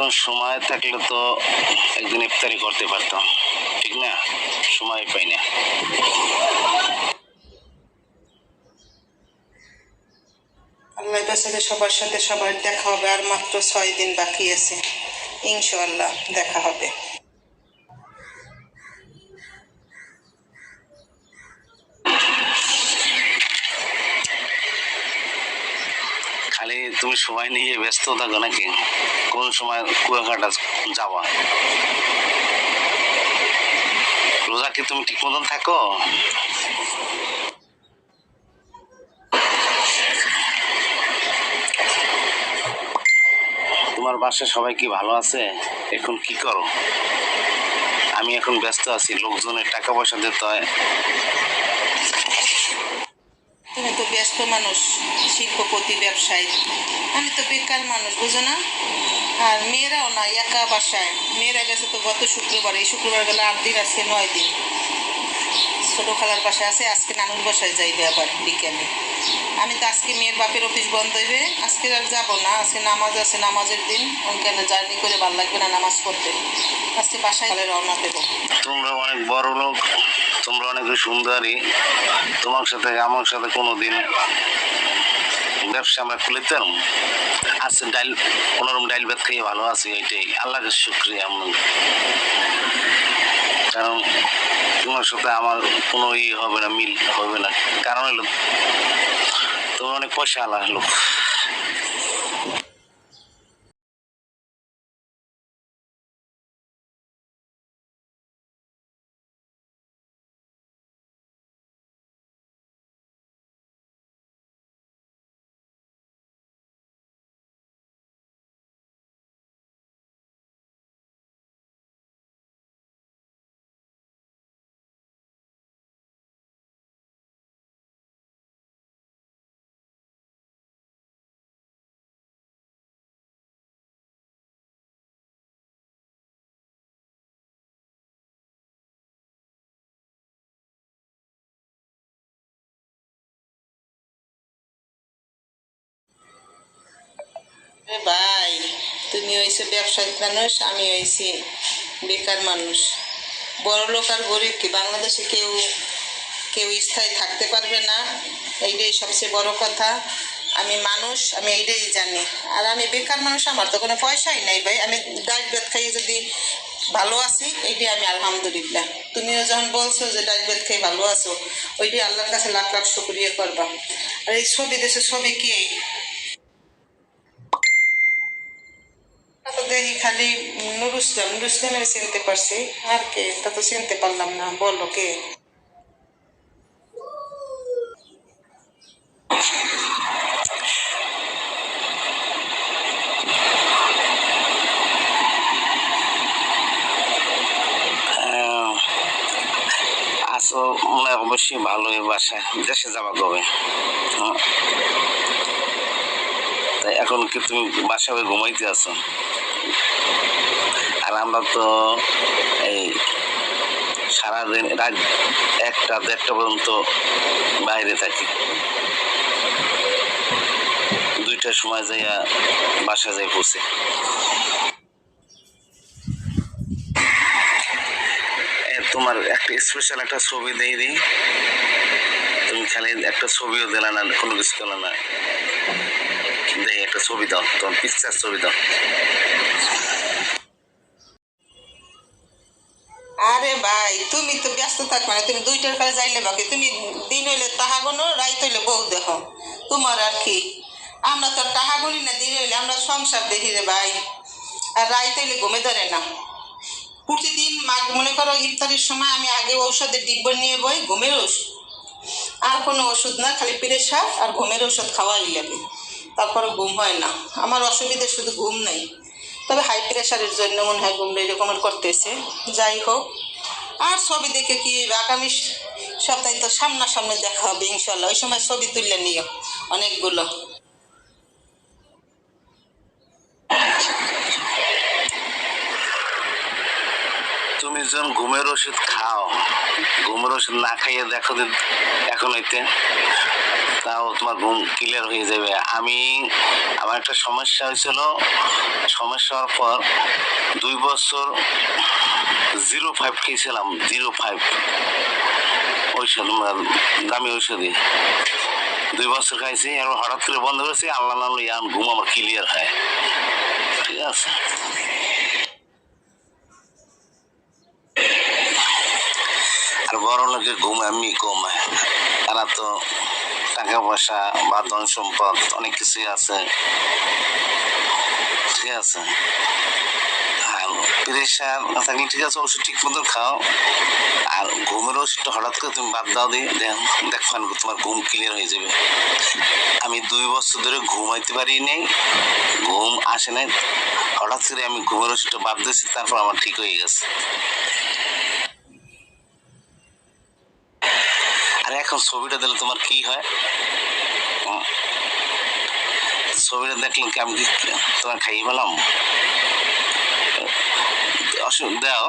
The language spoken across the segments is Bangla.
এখন সময় থাকলে তো একদিন ইফতারি করতে পারতাম, ঠিক না? সময় পাই না। আল্লাহ কাছে সবার সাথে সবার দেখা হবে, আর মাত্র 6 দিন বাকি আছে, ইনশাআল্লাহ দেখা হবে। খালি তুমি সময় নিয়ে ব্যস্ত থাকো নাকি? কোন সময় কুয়াকাটা যাওয়া? রোজা কি তুমি ঠিক মতন থাকো? তোমার বাসায় সবাই কি ভালো আছে? এখন কি করো? আমি এখন ব্যস্ত আছি, লোকজনের টাকা পয়সা দিতে হয়। তুমি তো ব্যস্ত মানুষ, শিল্পপতি, ব্যবসায়ী, আমি তো বেকার মানুষ, বুঝো না? আর মেয়েরাও না, একা বাসায়। মেয়েরা গেছে তো গত শুক্রবার, এই শুক্রবার গেলে 8 দিন, আজকে 9 দিন। ছোট খালার বাসায় আছে, আজকে নানুর বাসায় যাইবে আবার বিকেলে। আমি তো আজকে মেয়ের বাপের অফিস বন্ধ হইবে, আজকে আর যাবো না, আজকে নামাজ আছে, নামাজের দিন, ওখানে জার্নি করে ভালো লাগবে না নামাজ পড়তে। আজকে বাসায় রওনা দেবো। তোমরা অনেক বড় লোক, তোমরা অনেক সুন্দরী, তোমার সাথে আমার সাথে কোনোদিন ব্যবসা আমরা খুলেতে আজকে ডাইল কোনোরকম ডাইল ভাত খেয়ে ভালো আছি, এইটাই আল্লাহকে শুক্রিয়া। কারণ তোমার সাথে আমার কোনো হবে না, মিল হবে না, কারণ হলো তোমার অনেক পয়সা আল্লাহ লোক। ভাই, তুমি হয়েছে ব্যবসায়িক মানুষ, আমি হয়েছি বেকার মানুষ। বড় লোক আর গরিব কি বাংলাদেশে কেউ কেউ স্থায়ী থাকতে পারবে না, এইটাই সবচেয়ে বড় কথা। আমি মানুষ, আমি এইটাই জানি। আর আমি বেকার মানুষ, আমার তো কোনো পয়সাই নাই ভাই। আমি ডাল ভাত খাইয়ে যদি ভালো আছি, এইটাই আমি আলহামদুলিল্লাহ। তুমিও যখন বলছো যে ডাল ভাত খেয়ে ভালো আছো, ওইটাই আল্লাহর কাছে লাখ লাখ শুকরিয়া করবা। আর এই ছবি দেশে ছবি কি দেখি খালি নুরুসলাম, নুরুসলামের চিনতে পারছি, আর কে তা তো চিনতে পারলাম না, বলো কে? আছো মনে হয় অবশ্যই ভালোই, বাসায় দেশে যাবা কবে? তাই এখন কি তুমি বাসায় ঘুমাইতে আছো? আর আমরা তো এই সারাদিন রাত 1টা 1:30 পর্যন্ত বাইরে থাকি, 2টার সময় যাইয়া বাসা যাই পৌঁছে। তোমার একটা স্পেশাল একটা ছবি দিয়ে দিই, তুমি খালি একটা ছবিও দিলে না, কোনো কিছু করলে না, দেখি একটা ছবি দাও, তোমার পিকচার ছবি দাও। আরে ভাই, তুমি তো ব্যস্ত থাকবে না, তুমি 2টার কাছে যাইলে বাকি, তুমি দিন হইলে তাহা গুনো, রাইত হইলে বউ দেখো, তোমার আর কি। আমরা তো টাহা গুনি না, দিন হইলে আমরা সংসার দেখি রে ভাই। আর রাইত হইলে ঘুমে ধরে না। প্রতিদিন মনে করো ইফতারির সময় আমি আগে ঔষধের ডিব্বা নিয়ে বই, ঘুমের ওষুধ, আর কোনো ওষুধ না, খালি প্রেশার আর ঘুমের ওষুধ খাওয়াই লাগে, তারপরে ঘুম হয় না। আমার অসুবিধা শুধু ঘুম নেই, তবে হাই প্রেশারের জন্য মনে হয় ঘুমটা এরকম করতেছে। যাই হোক, আর ছবি দেখে কি আগামী সপ্তাহে তো সামনাসামনি দেখা হবে ইনশাল্লাহ, ওই সময় ছবি তুললে নিও অনেকগুলো। তুমি যখন ঘুমের ওষুধ খাও, ঘুমের ওষুধ না খাইয়ে দেখো যে এখন হইতে তাও তোমার ঘুম ক্লিয়ার হয়ে যাবে। আমার একটা সমস্যা হয়েছিল, সমস্যা হওয়ার পর 2 বছর 05 খেয়েছিলাম, 05 ঔষধ, দামি ঔষধই 2 বছর খাইছি, আর হঠাৎ করে বন্ধ করেছি। আল্লাহ নাম ঘুম আমার ক্লিয়ার হয়। ঠিক আছে, আর বড় লোকের ঘুম এমনি কমায়, তারা তো টাকা পয়সা বা ধন সম্পদ অনেক কিছুই আছে। ঠিক আছে, আর প্রেশার না থাকলে ঠিক আছে, ওষুধ ঠিক মতো খাও। আর ঘুমের ওষুধটা হঠাৎ করে তুমি বাদ দাও দিয়ে দেখো তোমার ঘুম ক্লিয়ার হয়ে যাবে। আমি 2 বছর ধরে ঘুমাইতে পারি নাই, ঘুম আসে নাই, হঠাৎ করে আমি ঘুমের ওষুধটা বাদ দিয়েছি, তারপর আমার ঠিক হয়ে গেছে। আর এখন ছবিটা দিলে তোমার কি হয়? ছবিটা দেখলে কি আমি তোমার খাইয়ে পেলাম? দাও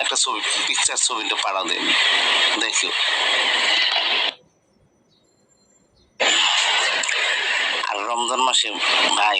একটা ছবি, পিকচার ছবিটা পাড়া দেন, দেখো। আর রমজান মাসে ভাই